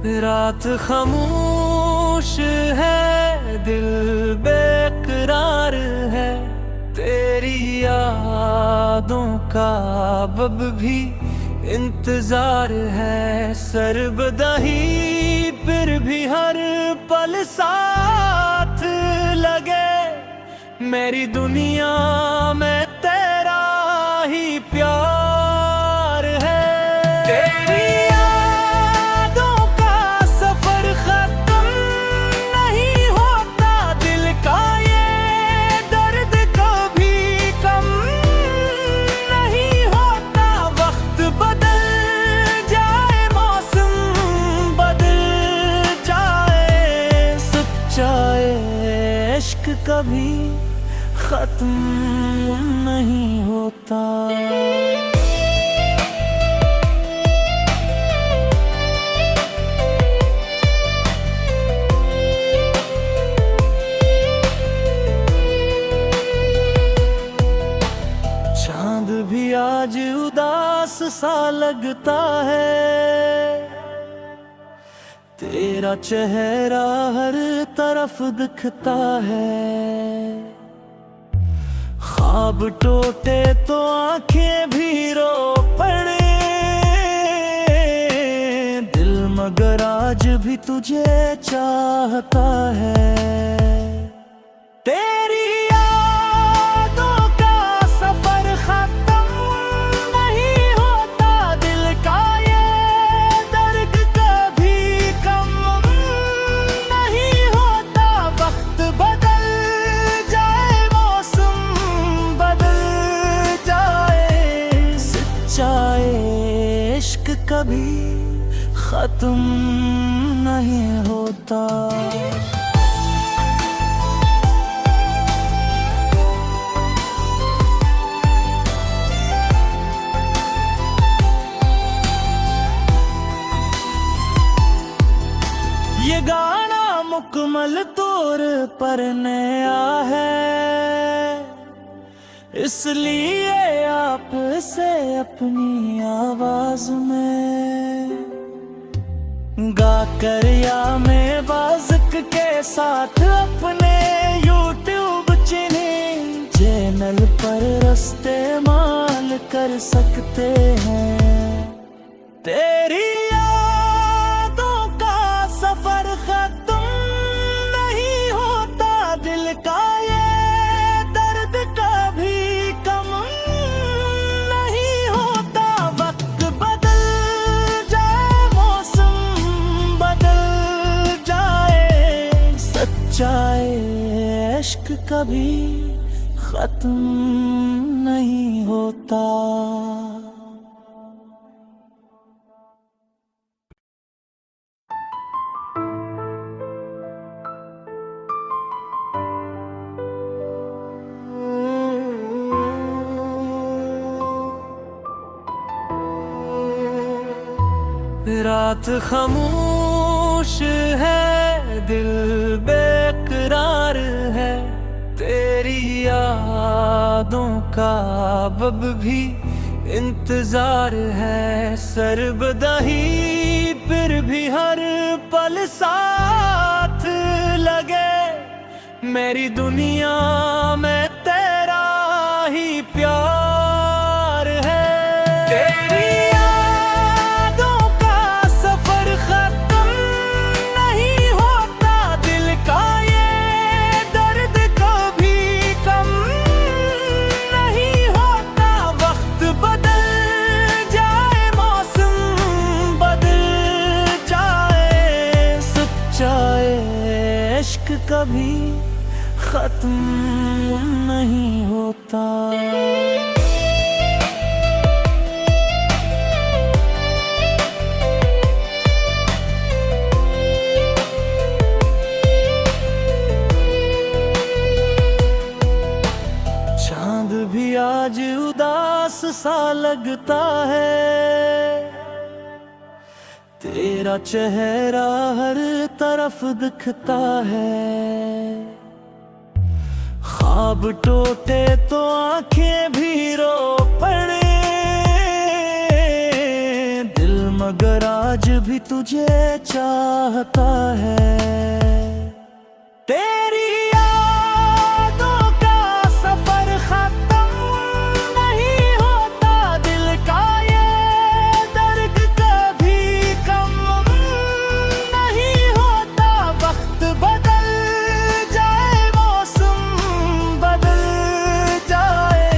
रात खामोश है, दिल बेकरार है, तेरी यादों का अब भी इंतजार है। सरबदाही फिर भी हर पल साथ लगे, मेरी दुनिया में तेरा ही प्यार है। तेरी यादों का सफर खत्म नहीं होता, दिल का ये दर्द कभी कम नहीं होता। वक्त बदल जाए, मौसम बदल जाए, सच्चाई इश्क कभी खत्म नहीं होता। चांद भी आज उदास सा लगता है, तेरा चेहरा हर तरफ दिखता है। ख्वाब टूटे तो आंखें भी रो पड़े, दिल मगर आज भी तुझे चाहता है। तेरी यादों का सफर खत्म नहीं होता, दिल का ये दर्द कभी कम नहीं होता। वक्त बदल जाए, मौसम बदल जाए, सच्चाई इश्क कभी खत्म नहीं होता। ये गाना मुकम्मल तौर पर नया है, इसलिए आपसे अपनी आवाज में गाकर या में वाज़िक के साथ अपने यूट्यूब चैनल पर रास्ते माल कर सकते हैं। तेरी यादों का सफर खत्म नहीं होता, दिल का ये दर्द कभी कम नहीं होता। वक्त बदल जाए, मौसम बदल जाए, सच्चाई इश्क कभी खत्म नहीं होता। रात खामोश है, दिल बेकरार है, तेरी यादों का अब भी इंतजार है। सरबदाही फिर भी हर पल साथ लगे, मेरी दुनिया में तेरा ही प्यार है। तेरी इश्क कभी खत्म नहीं होता। चांद भी आज उदास सा लगता है, तेरा चेहरा हर तरफ दिखता है। ख्वाब टूटे तो आंखें भी रो पड़े, दिल मगर आज भी तुझे चाहता है। तेरी यादों का सफर खत्म नहीं होता, दिल का ये दर्द कभी कम नहीं होता। वक्त बदल जाए, मौसम बदल जाए,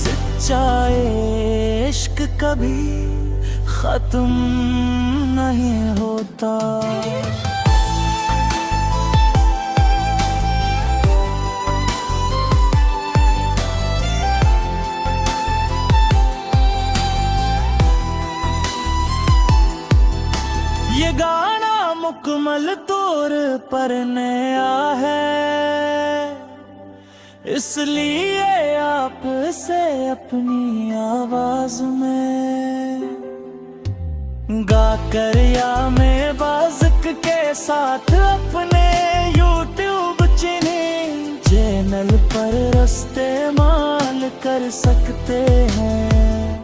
सच्चाई इश्क कभी खत्म नहीं होता। ये गाना मुकम्मल तौर पर नया है, इसलिए आपसे अपनी आवाज में गाकर या में बाज़क के साथ अपने यूट्यूब चैनल पर रास्ते माल कर सकते हैं।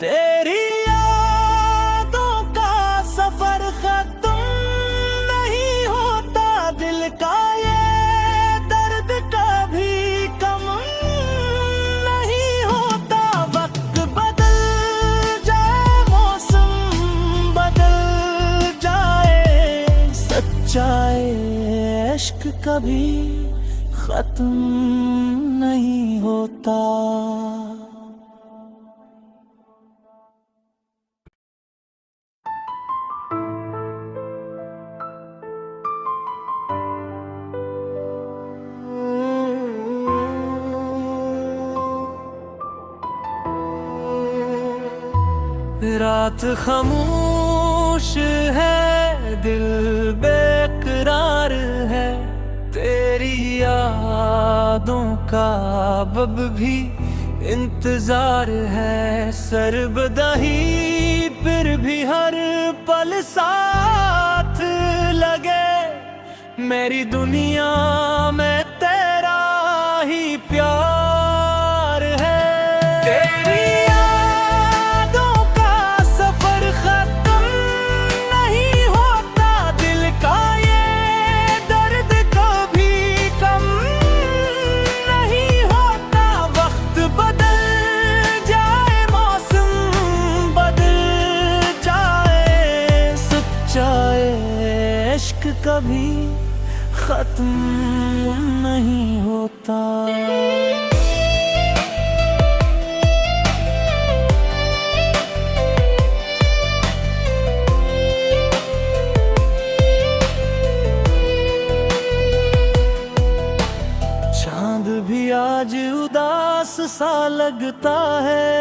तेरी यादों का सफर खत्म नहीं होता, दिल का ये दर्द कभी कम नहीं होता। वक्त बदल जाए, मौसम बदल जाए, सच्चाई इश्क कभी खत्म नहीं होता। रात खामोश है, दिल बेकरार है, तेरी यादों का अब भी इंतजार है। सरबदाही फिर भी हर पल साथ लगे, मेरी दुनिया में तेरा ही प्यार है। तेरी यादों का सफर खत्म नहीं होता, दिल का ये दर्द कभी कम नहीं होता। वक्त बदल जाए, मौसम बदल जाए, सच्चाई इश्क कभी खत्म नहीं होता। चांद भी आज उदास सा लगता है,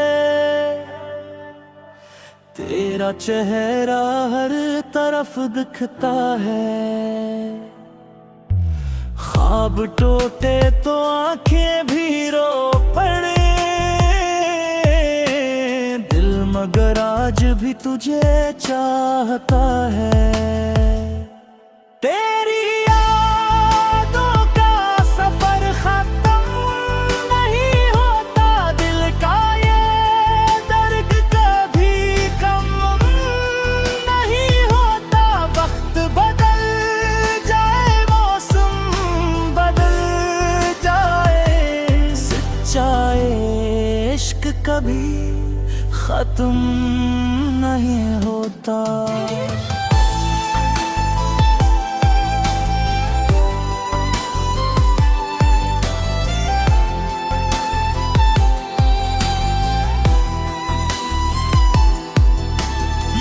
तेरा चेहरा हर तरफ दिखता है। ख्वाब टूटे तो आंखें भी रो पड़े, दिल मगर आज भी तुझे चाहता है। तेरी यादों का सफर खत्म नहीं होता, दिल का ये दर्द कभी कम नहीं होता। वक्त बदल जाए, मौसम बदल जाए, सच्चाई इश्क कभी खत्म नहीं होता।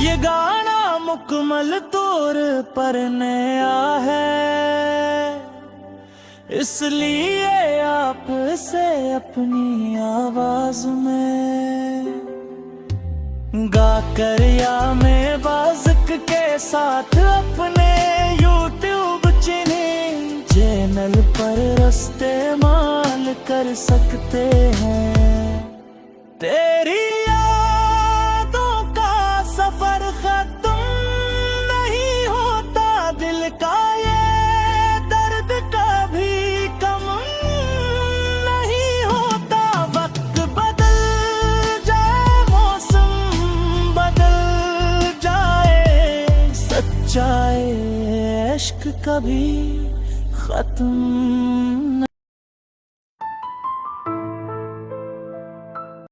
ये गाना मुकम्मल तौर पर नया है, इसलिए आपसे अपनी आवाज में गाकर या में बाज़क के साथ अपने यूट्यूब चैनल पर रास्ते माल कर सकते हैं। तेरी यादों का सफर खत्म नहीं होता, दिल का ये दर्द कभी कम नहीं होता। वक्त बदल जाए, मौसम बदल जाए इश्क कभी खत्म